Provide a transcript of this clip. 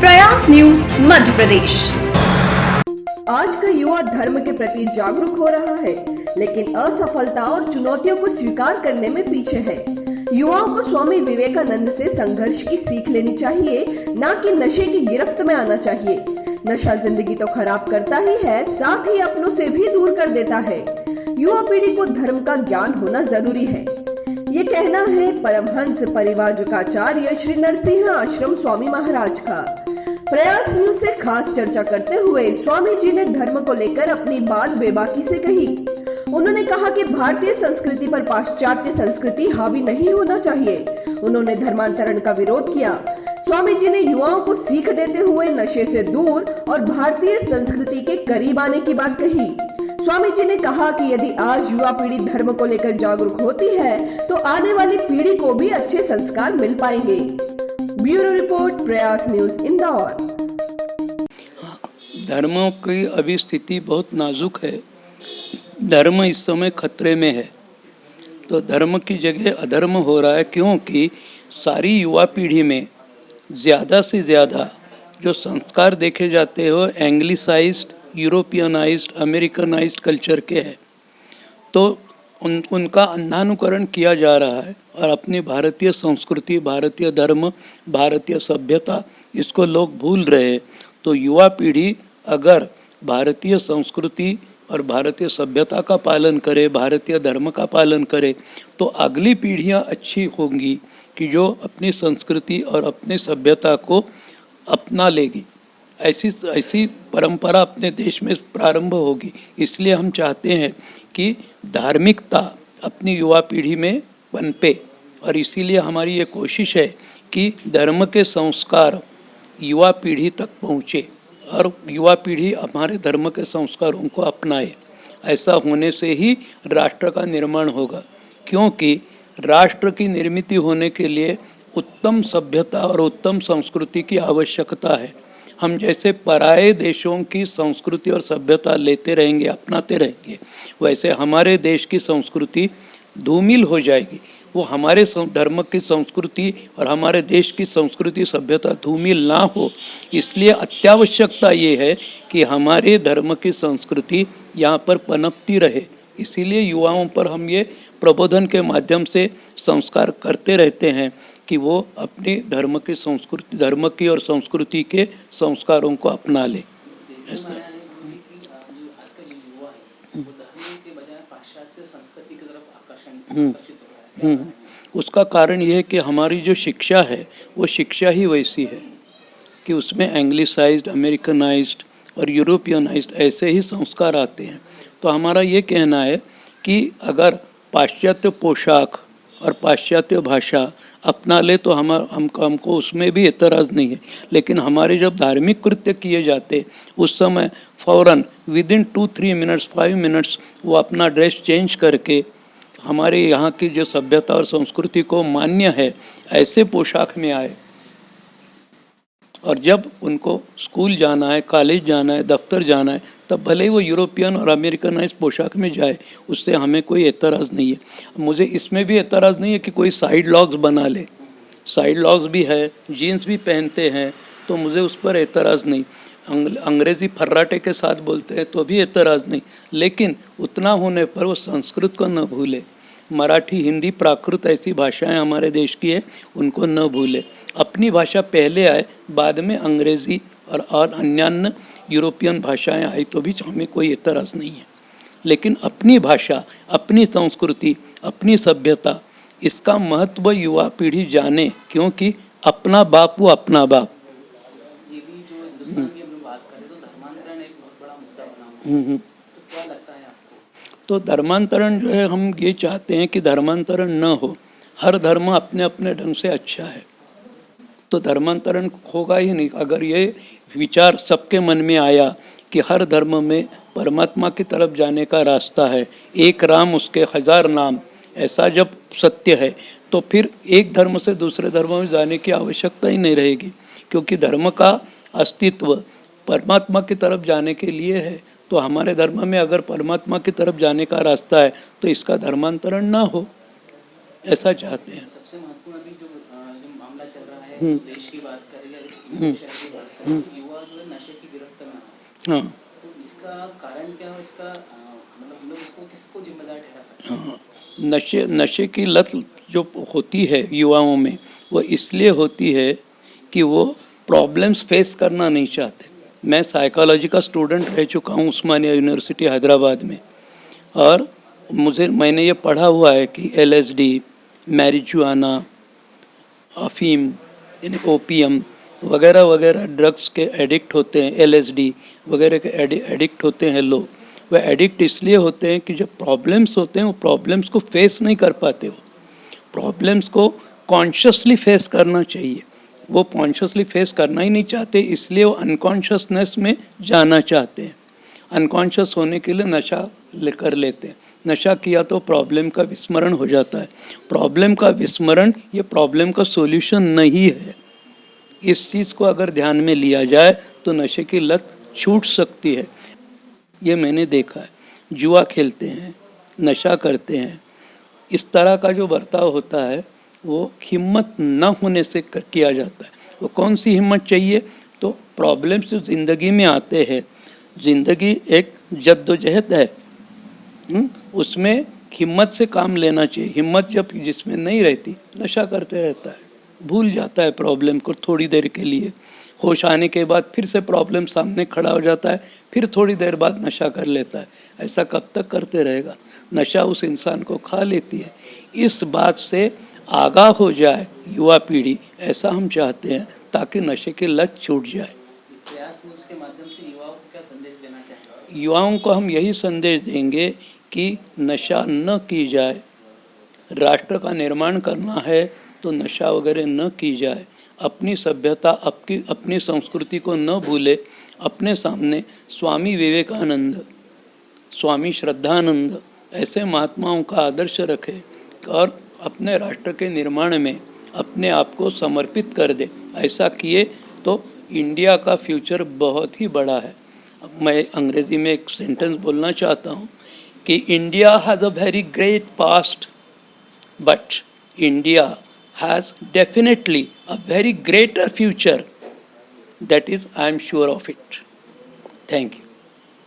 प्रयास न्यूज मध्य प्रदेश। आज का युवा धर्म के प्रति जागरूक हो रहा है, लेकिन असफलता और चुनौतियों को स्वीकार करने में पीछे है। युवाओं को स्वामी विवेकानंद से संघर्ष की सीख लेनी चाहिए, न कि नशे की गिरफ्त में आना चाहिए। नशा जिंदगी तो खराब करता ही है, साथ ही अपनों से भी दूर कर देता है। युवा पीढ़ी को धर्म का ज्ञान होना जरूरी है, ये कहना है परमहंस परिव्राजकाचार्य श्री नरसिंह आश्रम स्वामी महाराज का। प्रयास न्यूज से खास चर्चा करते हुए स्वामी जी ने धर्म को लेकर अपनी बात बेबाकी से कही। उन्होंने कहा कि भारतीय संस्कृति पर पाश्चात्य संस्कृति हावी नहीं होना चाहिए। उन्होंने धर्मांतरण का विरोध किया। स्वामी जी ने युवाओं को सीख देते हुए नशे से दूर और भारतीय संस्कृति के करीब आने की बात कही। स्वामी जी ने कहा कि यदि आज युवा पीढ़ी धर्म को लेकर जागरूक होती है, तो आने वाली पीढ़ी को भी अच्छे संस्कार मिल पाएंगे। ब्यूरो रिपोर्ट, प्रयास न्यूज, इंदौर। धर्मों की अभी स्थिति बहुत नाजुक है। धर्म इस समय खतरे में है, तो धर्म की जगह अधर्म हो रहा है, क्योंकि सारी युवा पीढ़ी में ज़्यादा से ज़्यादा जो संस्कार देखे जाते हो एंग्लिसाइज्ड, यूरोपियनाइज्ड, अमेरिकनाइज्ड कल्चर के हैं। तो उनका अंधानुकरण किया जा रहा है और अपनी भारतीय संस्कृति, भारतीय धर्म, भारतीय सभ्यता, इसको लोग भूल रहे हैं। तो युवा पीढ़ी अगर भारतीय संस्कृति और भारतीय सभ्यता का पालन करे, भारतीय धर्म का पालन करे, तो अगली पीढ़ियां अच्छी होंगी कि जो अपनी संस्कृति और अपनी सभ्यता को अपना लेगी। ऐसी परंपरा अपने देश में प्रारंभ होगी। इसलिए हम चाहते हैं कि धार्मिकता अपनी युवा पीढ़ी में पनपे, और इसीलिए हमारी ये कोशिश है कि धर्म के संस्कार युवा पीढ़ी तक पहुँचे और युवा पीढ़ी हमारे धर्म के संस्कारों को अपनाए। ऐसा होने से ही राष्ट्र का निर्माण होगा, क्योंकि राष्ट्र की निर्मित होने के लिए उत्तम सभ्यता और उत्तम संस्कृति की आवश्यकता है। हम जैसे पराये देशों की संस्कृति और सभ्यता लेते रहेंगे, अपनाते रहेंगे, वैसे हमारे देश की संस्कृति धूमिल हो जाएगी। वो हमारे धर्म की संस्कृति और हमारे देश की संस्कृति सभ्यता धूमिल ना हो, इसलिए अत्यावश्यकता ये है कि हमारे धर्म की संस्कृति यहाँ पर पनपती रहे। इसीलिए युवाओं पर हम ये प्रबोधन के माध्यम से संस्कार करते रहते हैं कि वो अपनी धर्म की संस्कृति, धर्म की और संस्कृति के संस्कारों को अपना ले। ऐसा उसका कारण ये है कि हमारी जो शिक्षा है वो शिक्षा ही वैसी है कि उसमें एंग्लिसाइज्ड, अमेरिकनाइज्ड और यूरोपियनाइज्ड ऐसे ही संस्कार आते हैं। तो हमारा ये कहना है कि अगर पाश्चात्य पोशाक और पाश्चात्य भाषा अपना ले तो हमको उसमें भी एतराज़ नहीं है, लेकिन हमारे जब धार्मिक कृत्य किए जाते उस समय फ़ौरन विदिन 2-3 मिनट्स, 5 मिनट्स वो अपना ड्रेस चेंज करके हमारे यहाँ की जो सभ्यता और संस्कृति को मान्य है ऐसे पोशाक में आए। और जब उनको स्कूल जाना है, कॉलेज जाना है, दफ्तर जाना है, तब भले ही वो यूरोपियन और अमेरिकनाइज पोशाक में जाए, उससे हमें कोई एतराज़ नहीं है। मुझे इसमें भी एतराज़ नहीं है कि कोई साइड लॉग्स बना ले। साइड लॉग्स भी है, जीन्स भी पहनते हैं, तो मुझे उस पर एतराज़ नहीं। अंग्रेज़ी फर्राटे के साथ बोलते हैं तो भी एतराज़ नहीं, लेकिन उतना होने पर वो संस्कृत को न भूले। मराठी, हिंदी, प्राकृत ऐसी भाषाएं हमारे देश की है, उनको न भूले। अपनी भाषा पहले आए, बाद में अंग्रेज़ी और अन्य यूरोपियन भाषाएं आई तो भी हमें कोई एतराज़ नहीं है। लेकिन अपनी भाषा, अपनी संस्कृति, अपनी सभ्यता, इसका महत्व युवा पीढ़ी जाने, क्योंकि अपना बाप वो अपना बाप। ये भी जो हिंदुस्तान की हम बात करें तो धर्मांतरण एक बहुत बड़ा मुद्दा बना हुआ है। तो क्या लगता है आपको? तो धर्मांतरण जो है, हम ये चाहते हैं कि धर्मांतरण न हो। हर धर्म अपने अपने ढंग से अच्छा है, तो धर्मांतरण होगा ही नहीं। अगर ये विचार सबके मन में आया कि हर धर्म में परमात्मा की तरफ जाने का रास्ता है, एक राम उसके 1000 नाम, ऐसा जब सत्य है, तो फिर एक धर्म से दूसरे धर्म में जाने की आवश्यकता ही नहीं रहेगी, क्योंकि धर्म का अस्तित्व परमात्मा की तरफ जाने के लिए है। तो हमारे धर्म में अगर परमात्मा की तरफ जाने का रास्ता है तो इसका धर्मांतरण ना हो, ऐसा चाहते हैं। सबसे महत्वपूर्ण अभी जो मामला चल रहा है, देश की बात करें या इस विषय की बात करें, युवा जो है नशे की गिरफ्त में आ रहे हैं। हाँ तो इसका कारण क्या है, इसका मतलब हम लोग इसको किसको जिम्मेदार ठहरा सकते हैं? हाँ, नशे की लत जो होती है युवाओं में, वो इसलिए होती है कि वो प्रॉब्लम्स फेस करना नहीं चाहते। मैं साइकोलॉजी का स्टूडेंट रह चुका हूँ उस्मानिया यूनिवर्सिटी हैदराबाद में, और मैंने ये पढ़ा हुआ है कि LSD, मैरिजुआना, अफीम, यानी ओपियम वगैरह वगैरह ड्रग्स के एडिक्ट होते हैं, LSD वगैरह के एडिक्ट होते हैं लोग। वह एडिक्ट इसलिए होते हैं कि जब प्रॉब्लम्स होते हैं वो प्रॉब्लम्स को फेस नहीं कर पाते। वो प्रॉब्लम्स को कॉन्शियसली फेस करना चाहिए, वो कॉन्शियसली फेस करना ही नहीं चाहते, इसलिए वो अनकॉन्शियसनेस में जाना चाहते हैं। अनकॉन्शियस होने के लिए नशा कर लेते हैं। नशा किया तो प्रॉब्लम का विस्मरण हो जाता है। प्रॉब्लम का विस्मरण ये प्रॉब्लम का सॉल्यूशन नहीं है। इस चीज़ को अगर ध्यान में लिया जाए तो नशे की लत छूट सकती है। ये मैंने देखा है, जुआ खेलते हैं, नशा करते हैं, इस तरह का जो बर्ताव होता है वो हिम्मत न होने से किया जाता है। वो कौन सी हिम्मत चाहिए? तो प्रॉब्लम्स जो ज़िंदगी में आते हैं, ज़िंदगी एक जद्दोजहद है, उसमें हिम्मत से काम लेना चाहिए। हिम्मत जब जिसमें नहीं रहती, नशा करते रहता है, भूल जाता है प्रॉब्लम को थोड़ी देर के लिए। होश आने के बाद फिर से प्रॉब्लम सामने खड़ा हो जाता है, फिर थोड़ी देर बाद नशा कर लेता है। ऐसा कब तक करते रहेगा? नशा उस इंसान को खा लेती है। इस बात से आगाह हो जाए युवा पीढ़ी, ऐसा हम चाहते हैं, ताकि नशे की लत छूट जाए। प्रयास न्यूज़ के माध्यम से युवाओं को क्या संदेश देना चाहेंगे? युवाओं को हम यही संदेश देंगे कि नशा न की जाए। राष्ट्र का निर्माण करना है तो नशा वगैरह न की जाए। अपनी सभ्यता, अपनी संस्कृति को न भूले। अपने सामने स्वामी विवेकानंद, स्वामी श्रद्धानंद ऐसे महात्माओं का आदर्श रखे और अपने राष्ट्र के निर्माण में अपने आप को समर्पित कर दे। ऐसा किए तो इंडिया का फ्यूचर बहुत ही बड़ा है। मैं अंग्रेज़ी में एक सेंटेंस बोलना चाहता हूँ कि India has a very great past, but India has definitely a very greater future. That is, I am sure of it. Thank you.